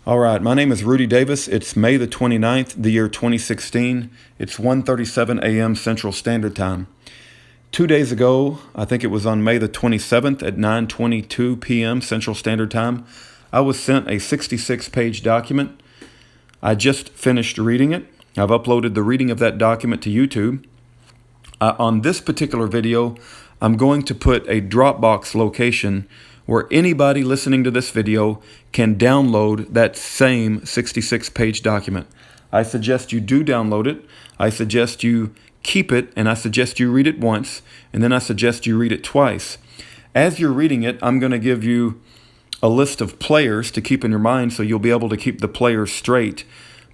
All right, my name is Rudy Davis. It's May the 29th, the year 2016. It's 1:37 a.m. Central Standard Time. 2 days ago, I think it was on May the 27th at 9:22 p.m. Central Standard Time, I was sent a 66-page document. I just finished reading it. I've uploaded the reading of that document to YouTube. On this particular video, I'm going to put a Dropbox location where anybody listening to this video can download that same 66-page document. I suggest you do download it. I suggest you keep it, and I suggest you read it once, and then I suggest you read it twice. As you're reading it, I'm going to give you a list of players to keep in your mind so you'll be able to keep the players straight.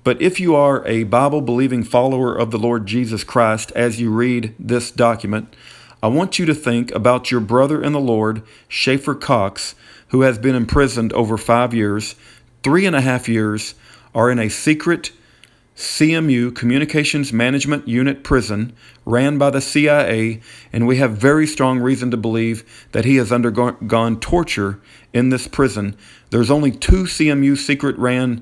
But if you are a Bible-believing follower of the Lord Jesus Christ as you read this document, I want you to think about your brother in the Lord, Schaeffer Cox, who has been imprisoned over 5 years. 3.5 years are in a secret CMU, Communications Management Unit prison, ran by the CIA, and we have very strong reason to believe that he has undergone torture in this prison. There's only 2 CMU secret-ran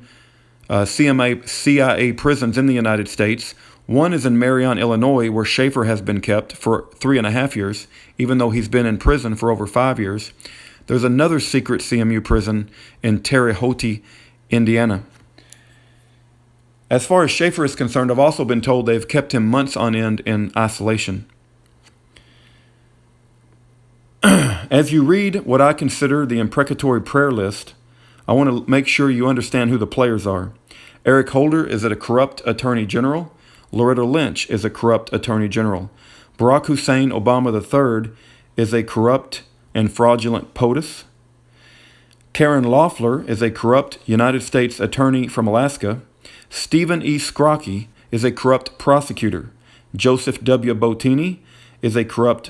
CIA prisons in the United States. One is in Marion, Illinois, where Schaeffer has been kept for 3.5 years, even though he's been in prison for over 5 years. There's another secret CMU prison in Terre Haute, Indiana. As far as Schaeffer is concerned, I've also been told they've kept him months on end in isolation. As you read what I consider the imprecatory prayer list, I want to make sure you understand who the players are. Eric Holder is a corrupt attorney general. Loretta Lynch is a corrupt attorney general. Barack Hussein Obama III is a corrupt and fraudulent POTUS. Karen Loeffler is a corrupt United States attorney from Alaska. Stephen E. Skrocki is a corrupt prosecutor. Joseph W. Bottini is a corrupt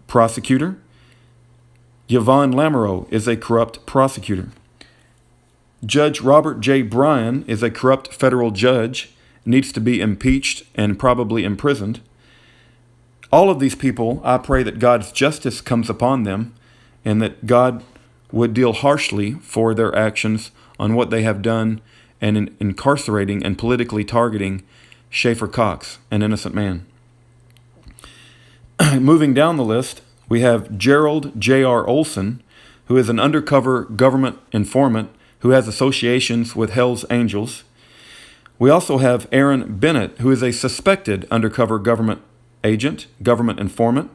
prosecutor. Yvonne Lamoureux is a corrupt prosecutor. Judge Robert J. Bryan is a corrupt federal judge, needs to be impeached and probably imprisoned. All of these people, I pray that God's justice comes upon them and that God would deal harshly for their actions on what they have done and in incarcerating and politically targeting Schaeffer Cox, an innocent man. Moving down the list, we have Gerald J.R. Olson, who is an undercover government informant who has associations with Hell's Angels. We also have Aaron Bennett, who is a suspected undercover government agent, government informant.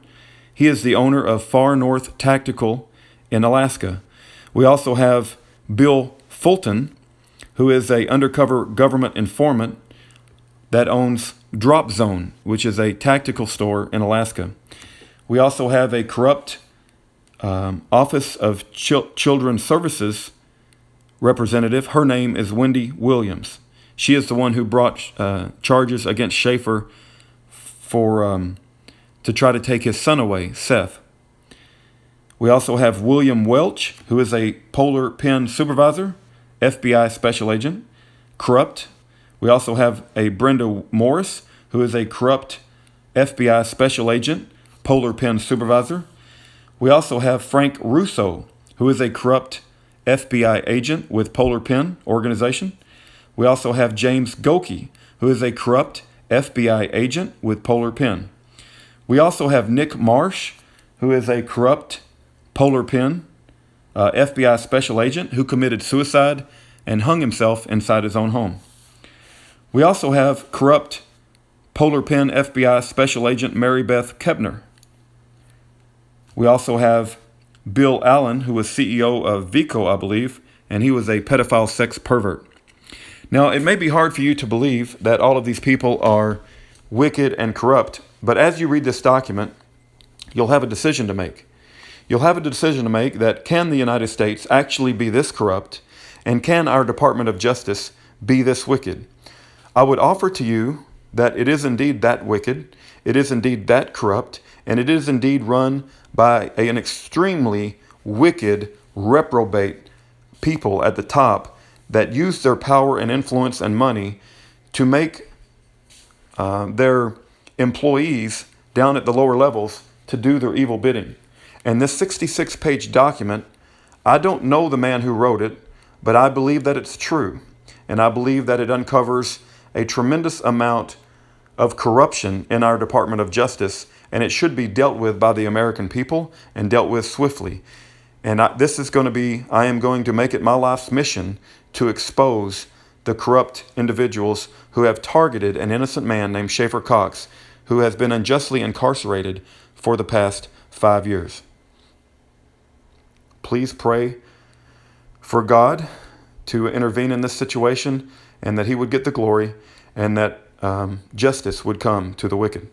He is the owner of Far North Tactical in Alaska. We also have Bill Fulton, who is an undercover government informant that owns Drop Zone, which is a tactical store in Alaska. We also have a corrupt Office of Children's Services representative. Her name is Wendy Williams. She is the one who brought charges against Schaeffer to try to take his son away, Seth. We also have William Welch, who is a Polar Pen supervisor, FBI special agent, corrupt. We also have a Brenda Morris, who is a corrupt FBI special agent, Polar Pen supervisor. We also have Frank Russo, who is a corrupt FBI agent with Polar Pen organization. We also have James Goki, who is a corrupt FBI agent with Polar Pen. We also have Nick Marsh, who is a corrupt Polar Pen FBI special agent who committed suicide and hung himself inside his own home. We also have corrupt Polar Pen FBI special agent Mary Beth Kepner. We also have Bill Allen, who was CEO of Vico, I believe, and he was a pedophile sex pervert. Now, it may be hard for you to believe that all of these people are wicked and corrupt, but as you read this document, you'll have a decision to make. You'll have a decision to make that can the United States actually be this corrupt, and can our Department of Justice be this wicked? I would offer to you that it is indeed that wicked, it is indeed that corrupt, and it is indeed run by an extremely wicked, reprobate people at the top that use their power and influence and money to make their employees down at the lower levels to do their evil bidding. And this 66-page document, I don't know the man who wrote it, but I believe that it's true. And I believe that it uncovers a tremendous amount of corruption in our Department of Justice, and it should be dealt with by the American people and dealt with swiftly. And I am going to make it my life's mission to expose the corrupt individuals who have targeted an innocent man named Schaeffer Cox, who has been unjustly incarcerated for the past 5 years. Please pray for God to intervene in this situation, and that he would get the glory, and that justice would come to the wicked.